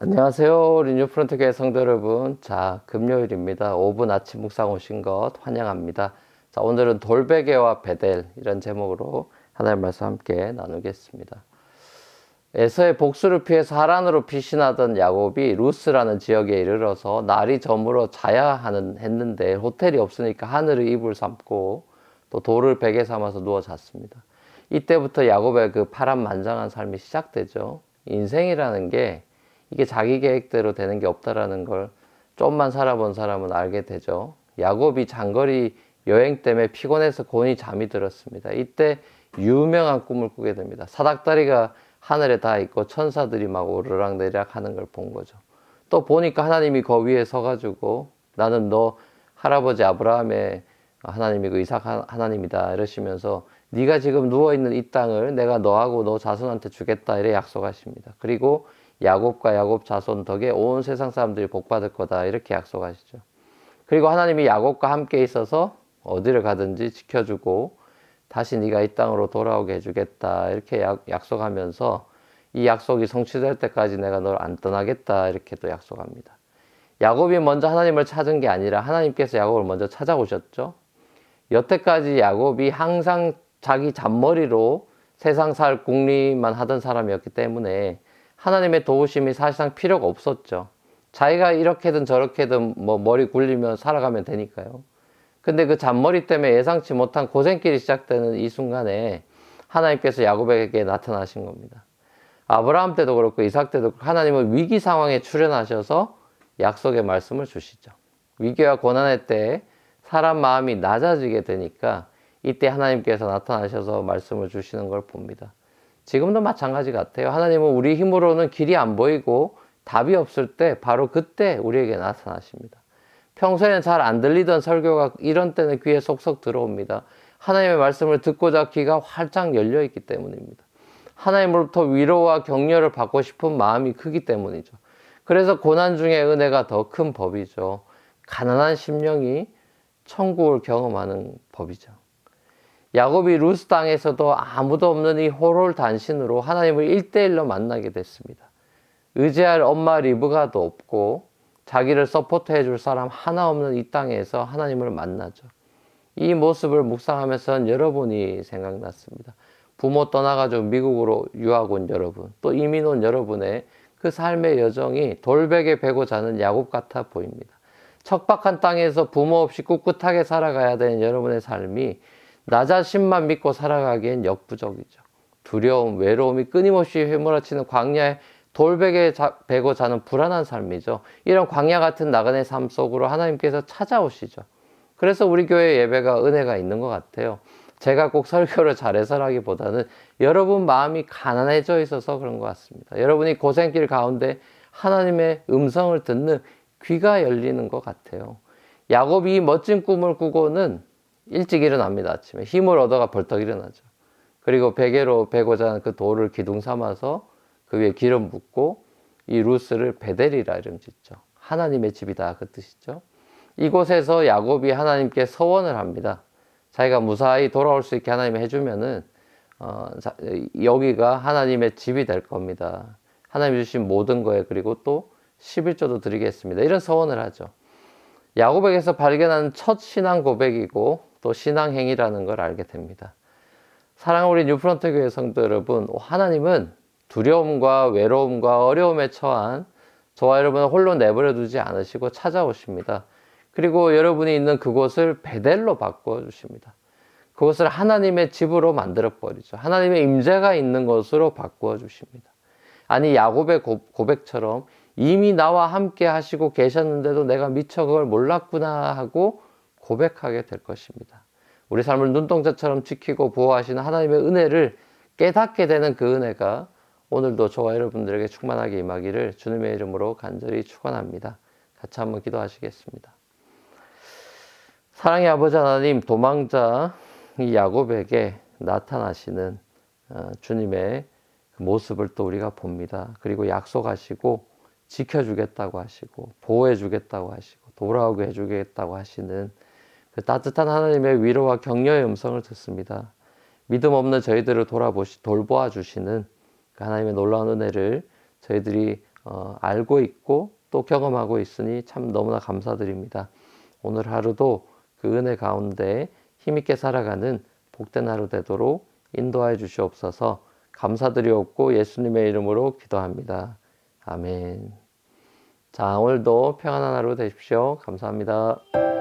안녕하세요. 우리 뉴프런트 교회 성도 여러분. 자, 금요일입니다. 5분 아침 묵상 오신 것 환영합니다. 자, 오늘은 돌베개와 베델 이런 제목으로 하나님 말씀 함께 나누겠습니다. 에서의 복수를 피해서 하란으로 피신하던 야곱이 루스라는 지역에 이르러서 날이 저물어 자야 했는데 호텔이 없으니까 하늘을 이불 삼고 또 돌을 베개 삼아서 누워 잤습니다. 이때부터 야곱의 그 파란만장한 삶이 시작되죠. 인생이라는 게 이게 자기 계획대로 되는 게 없다라는 걸 좀만 살아본 사람은 알게 되죠. 야곱이 장거리 여행 때문에 피곤해서 곤히 잠이 들었습니다. 이때 유명한 꿈을 꾸게 됩니다. 사닥다리가 하늘에 닿아 있고 천사들이 막 오르락내리락 하는 걸 본 거죠. 또 보니까 하나님이 그 위에 서가지고 나는 너 할아버지 아브라함의 하나님이고 이삭 하나님이다 이러시면서 네가 지금 누워있는 이 땅을 내가 너하고 너 자손한테 주겠다 이래 약속하십니다. 그리고 야곱과 야곱 자손 덕에 온 세상 사람들이 복받을 거다 이렇게 약속하시죠. 그리고 하나님이 야곱과 함께 있어서 어디를 가든지 지켜주고 다시 네가 이 땅으로 돌아오게 해주겠다 이렇게 약속하면서 이 약속이 성취될 때까지 내가 널 안 떠나겠다 이렇게 또 약속합니다. 야곱이 먼저 하나님을 찾은 게 아니라 하나님께서 야곱을 먼저 찾아오셨죠. 여태까지 야곱이 항상 자기 잔머리로 세상 살 궁리만 하던 사람이었기 때문에 하나님의 도우심이 사실상 필요가 없었죠. 자기가 이렇게든 저렇게든 뭐 머리 굴리면 살아가면 되니까요. 근데 그 잔머리 때문에 예상치 못한 고생길이 시작되는 이 순간에 하나님께서 야곱에게 나타나신 겁니다. 아브라함 때도 그렇고 이삭 때도 그렇고 하나님은 위기 상황에 출현하셔서 약속의 말씀을 주시죠. 위기와 고난의 때에 사람 마음이 낮아지게 되니까 이때 하나님께서 나타나셔서 말씀을 주시는 걸 봅니다. 지금도 마찬가지 같아요. 하나님은 우리 힘으로는 길이 안 보이고 답이 없을 때 바로 그때 우리에게 나타나십니다. 평소에는 잘 안 들리던 설교가 이런 때는 귀에 쏙쏙 들어옵니다. 하나님의 말씀을 듣고자 귀가 활짝 열려 있기 때문입니다. 하나님으로부터 위로와 격려를 받고 싶은 마음이 크기 때문이죠. 그래서 고난 중에 은혜가 더 큰 법이죠. 가난한 심령이 천국을 경험하는 법이죠. 야곱이 루스 땅에서도 아무도 없는 이 호롤단신으로 하나님을 1대1로 만나게 됐습니다. 의지할 엄마 리브가도 없고 자기를 서포트해 줄 사람 하나 없는 이 땅에서 하나님을 만나죠. 이 모습을 묵상하면서 여러분이 생각났습니다. 부모 떠나가지고 미국으로 유학 온 여러분, 또 이민 온 여러분의 그 삶의 여정이 돌베개 베고 자는 야곱 같아 보입니다. 척박한 땅에서 부모 없이 꿋꿋하게 살아가야 되는 여러분의 삶이 나 자신만 믿고 살아가기엔 역부족이죠. 두려움, 외로움이 끊임없이 휘몰아치는 광야에 돌베개 베고 자는 불안한 삶이죠. 이런 광야 같은 나그네 삶 속으로 하나님께서 찾아오시죠. 그래서 우리 교회 예배가 은혜가 있는 것 같아요. 제가 꼭 설교를 잘해서라기보다는 여러분 마음이 가난해져 있어서 그런 것 같습니다. 여러분이 고생길 가운데 하나님의 음성을 듣는 귀가 열리는 것 같아요. 야곱이 멋진 꿈을 꾸고는 일찍 일어납니다. 아침에 힘을 얻어가 벌떡 일어나죠. 그리고 베개로 베고자 하는 그 돌을 기둥 삼아서 그 위에 기름 붓고 이 루스를 베델이라 이름 짓죠. 하나님의 집이다 그 뜻이죠. 이곳에서 야곱이 하나님께 서원을 합니다. 자기가 무사히 돌아올 수 있게 하나님이 해주면은 여기가 하나님의 집이 될 겁니다. 하나님이 주신 모든 거에 그리고 또 11조도 드리겠습니다. 이런 서원을 하죠. 야곱에게서 발견하는 첫 신앙 고백이고 또 신앙행위라는 걸 알게 됩니다. 사랑하는 우리 뉴프런트 교회 성도 여러분, 하나님은 두려움과 외로움과 어려움에 처한 저와 여러분을 홀로 내버려 두지 않으시고 찾아오십니다. 그리고 여러분이 있는 그곳을 베델로 바꿔주십니다. 그곳을 하나님의 집으로 만들어버리죠. 하나님의 임재가 있는 곳으로 바꾸어 주십니다. 아니 야곱의 고백처럼 이미 나와 함께 하시고 계셨는데도 내가 미처 그걸 몰랐구나 하고 고백하게 될 것입니다. 우리 삶을 눈동자처럼 지키고 보호하시는 하나님의 은혜를 깨닫게 되는 그 은혜가 오늘도 저와 여러분들에게 충만하게 임하기를 주님의 이름으로 간절히 축원합니다. 같이 한번 기도하시겠습니다. 사랑의 아버지 하나님, 도망자 이 야곱에게 나타나시는 주님의 모습을 또 우리가 봅니다. 그리고 약속하시고 지켜주겠다고 하시고 보호해주겠다고 하시고 돌아오게 해주겠다고 하시는 그 따뜻한 하나님의 위로와 격려의 음성을 듣습니다. 믿음 없는 저희들을 돌보아 주시는 그 하나님의 놀라운 은혜를 저희들이 알고 있고 또 경험하고 있으니 참 너무나 감사드립니다. 오늘 하루도 그 은혜 가운데 힘있게 살아가는 복된 하루 되도록 인도하여 주시옵소서. 감사드리옵고 예수님의 이름으로 기도합니다. 아멘. 자, 오늘도 평안한 하루 되십시오. 감사합니다.